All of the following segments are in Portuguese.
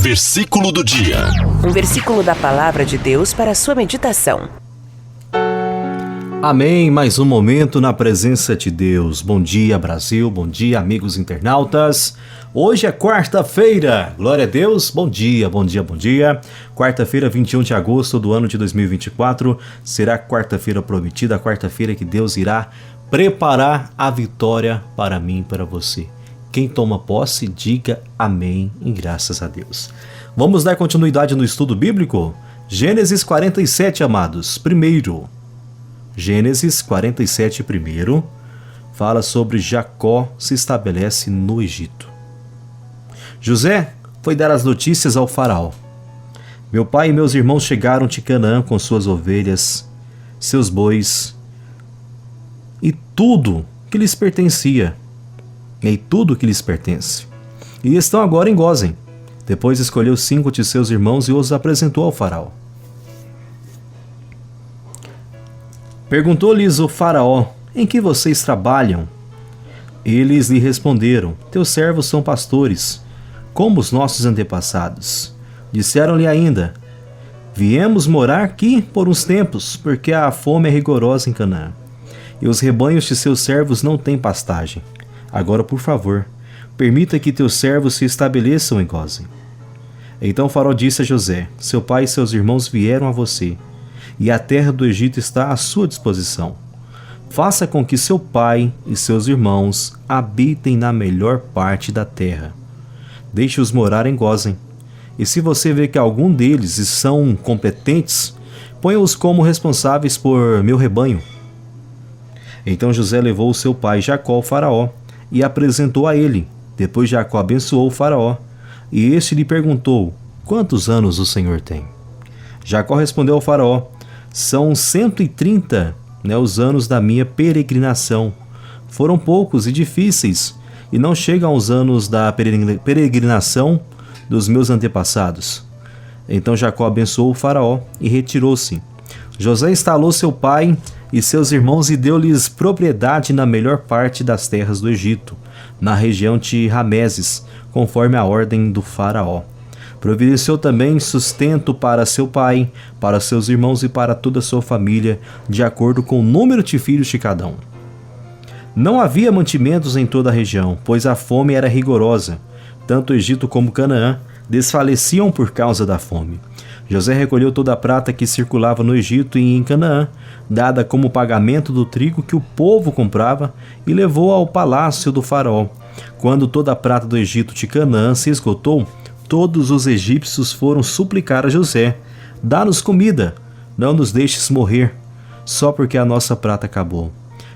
Versículo do dia. Um versículo da palavra de Deus para a sua meditação. Amém, mais um momento na presença de Deus. Bom dia, Brasil, bom dia, amigos internautas. Hoje é quarta-feira, glória a Deus, bom dia, bom dia, bom dia. Quarta-feira, 21 de agosto do ano de 2024, será a quarta-feira prometida, a quarta-feira que Deus irá preparar a vitória para mim e para você. Quem toma posse, diga amém e graças a Deus. Vamos dar continuidade no estudo bíblico? Gênesis 47, amados. Primeiro, Gênesis 47, primeiro, fala sobre Jacó se estabelece no Egito. José foi dar as notícias ao faraó. Meu pai e meus irmãos chegaram de Canaã com suas ovelhas, seus bois e tudo que lhes pertencia. E tudo que lhes pertence. E estão agora em Gósen. Depois escolheu 5 de seus irmãos e os apresentou ao faraó. Perguntou-lhes o faraó: em que vocês trabalham? Eles lhe responderam: teus servos são pastores, como os nossos antepassados. Disseram-lhe ainda: viemos morar aqui por uns tempos, porque a fome é rigorosa em Canaã, e os rebanhos de seus servos não têm pastagem. Agora, por favor, permita que teus servos se estabeleçam em Gósen. Então o faraó disse a José: seu pai e seus irmãos vieram a você, e a terra do Egito está à sua disposição. Faça com que seu pai e seus irmãos habitem na melhor parte da terra. Deixe-os morar em Gósen. E se você vê que algum deles são competentes, ponha-os como responsáveis por meu rebanho. Então José levou o seu pai Jacó ao faraó e apresentou a ele. Depois Jacó abençoou o faraó, e este lhe perguntou: quantos anos o senhor tem? Jacó respondeu ao faraó: são 130, os anos da minha peregrinação. Foram poucos e difíceis, e não chegam aos anos da peregrinação dos meus antepassados. Então Jacó abençoou o faraó e retirou-se. José instalou seu pai e seus irmãos e deu-lhes propriedade na melhor parte das terras do Egito, na região de Rameses, conforme a ordem do faraó. Providenciou também sustento para seu pai, para seus irmãos e para toda a sua família, de acordo com o número de filhos de cada um. Não havia mantimentos em toda a região, pois a fome era rigorosa. Tanto o Egito como Canaã desfaleciam por causa da fome. José recolheu toda a prata que circulava no Egito e em Canaã, dada como pagamento do trigo que o povo comprava, e levou ao palácio do faraó. Quando toda a prata do Egito de Canaã se esgotou, todos os egípcios foram suplicar a José: dá-nos comida, não nos deixes morrer, só porque a nossa prata acabou.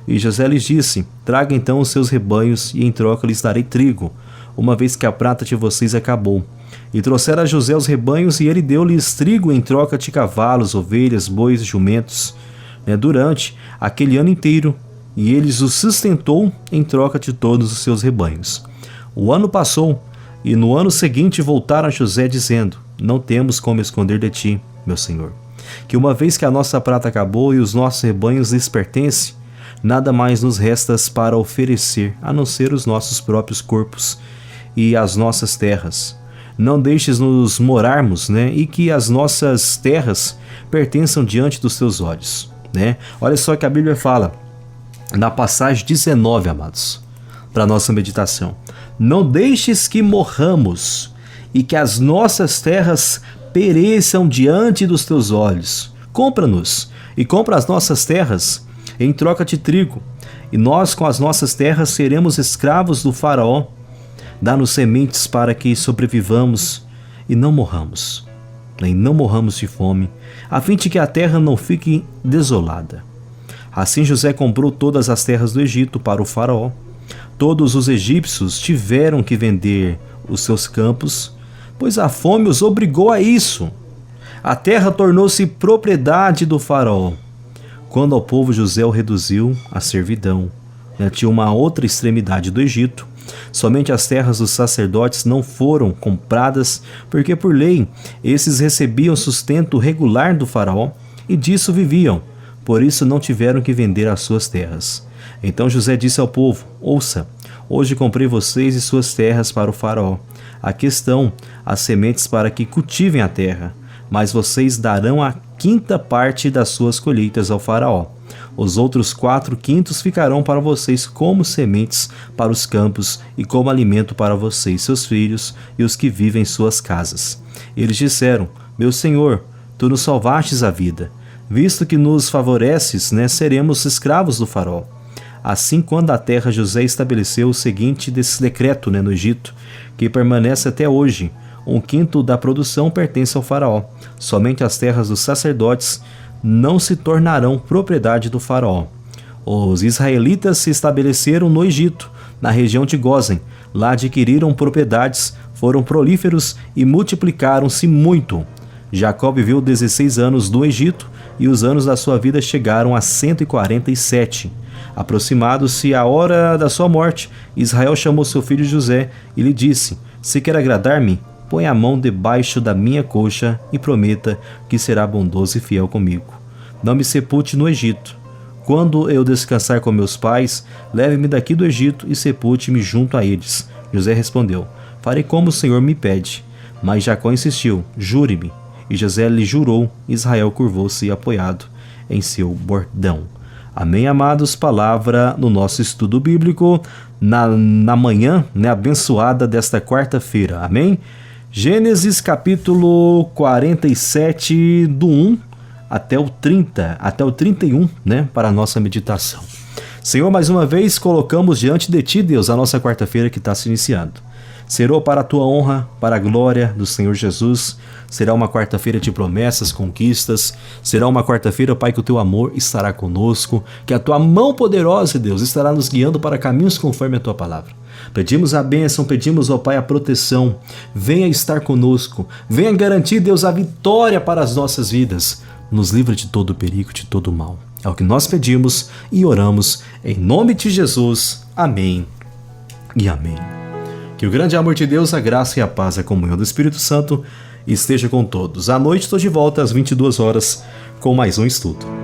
E José lhes disse: traga então os seus rebanhos, e em troca lhes darei trigo, uma vez que a prata de vocês acabou. E trouxeram a José os rebanhos, e ele deu-lhes trigo em troca de cavalos, ovelhas, bois e jumentos, durante aquele ano inteiro, e eles os sustentou em troca de todos os seus rebanhos. O ano passou, e no ano seguinte voltaram a José, dizendo: não temos como esconder de ti, meu senhor, que uma vez que a nossa prata acabou e os nossos rebanhos lhes pertencem, nada mais nos restas para oferecer, a não ser os nossos próprios corpos e as nossas terras. Não deixes-nos morarmos, e que as nossas terras pertençam diante dos teus olhos. Olha só que a Bíblia fala, na passagem 19, amados, para nossa meditação: não deixes que morramos e que as nossas terras pereçam diante dos teus olhos. Compra-nos e compra as nossas terras em troca de trigo, e nós com as nossas terras seremos escravos do faraó. Dá-nos sementes para que sobrevivamos e não morramos, nem não morramos de fome, a fim de que a terra não fique desolada. Assim José comprou todas as terras do Egito para o faraó. Todos os egípcios tiveram que vender os seus campos, pois a fome os obrigou a isso. A terra tornou-se propriedade do faraó. Quando ao povo José o reduziu à servidão, tinha uma outra extremidade do Egito. Somente as terras dos sacerdotes não foram compradas, porque por lei esses recebiam sustento regular do faraó e disso viviam. Por isso não tiveram que vender as suas terras. Então José disse ao povo: ouça, Hoje comprei vocês e suas terras para o faraó. Aqui estão as sementes para que cultivem a terra, mas vocês darão a quinta parte das suas colheitas ao faraó. Os outros 4/5 ficarão para vocês como sementes para os campos e como alimento para vocês, seus filhos e os que vivem em suas casas. Eles disseram: meu senhor, tu nos salvastes a vida. Visto que nos favoreces, seremos escravos do faraó. Assim, quando a terra, José estabeleceu o seguinte decreto no Egito, que permanece até hoje: 1/5 da produção pertence ao faraó. Somente as terras dos sacerdotes não se tornarão propriedade do faraó. Os israelitas se estabeleceram no Egito, na região de Gósen. Lá adquiriram propriedades, foram prolíferos e multiplicaram-se muito. Jacó viveu 16 anos no Egito e os anos da sua vida chegaram a 147. Aproximado-se a hora da sua morte, Israel chamou seu filho José e lhe disse: se quer agradar-me, põe a mão debaixo da minha coxa e prometa que será bondoso e fiel comigo. Não me sepulte no Egito. Quando eu descansar com meus pais, leve-me daqui do Egito e sepulte-me junto a eles. José respondeu: farei como o Senhor me pede. Mas Jacó insistiu: jure-me. E José lhe jurou. Israel curvou-se apoiado em seu bordão. Amém, amados? Palavra no nosso estudo bíblico na manhã abençoada desta quarta-feira. Amém? Gênesis capítulo 47, do 1 até o 30, até o 31, para a nossa meditação. Senhor, mais uma vez colocamos diante de Ti, Deus, a nossa quarta-feira que está se iniciando. Será para a Tua honra, para a glória do Senhor Jesus. Será uma quarta-feira de promessas, conquistas. Será uma quarta-feira, Pai, que o Teu amor estará conosco, que a Tua mão poderosa, Deus, estará nos guiando para caminhos conforme a Tua palavra. Pedimos a bênção, pedimos, ó Pai, a proteção. Venha estar conosco. Venha garantir, Deus, a vitória para as nossas vidas. Nos livra de todo perigo, de todo mal. É o que nós pedimos e oramos em nome de Jesus. Amém e amém. Que o grande amor de Deus, a graça e a paz, a comunhão do Espírito Santo esteja com todos. À noite estou de volta às 22 horas com mais um estudo.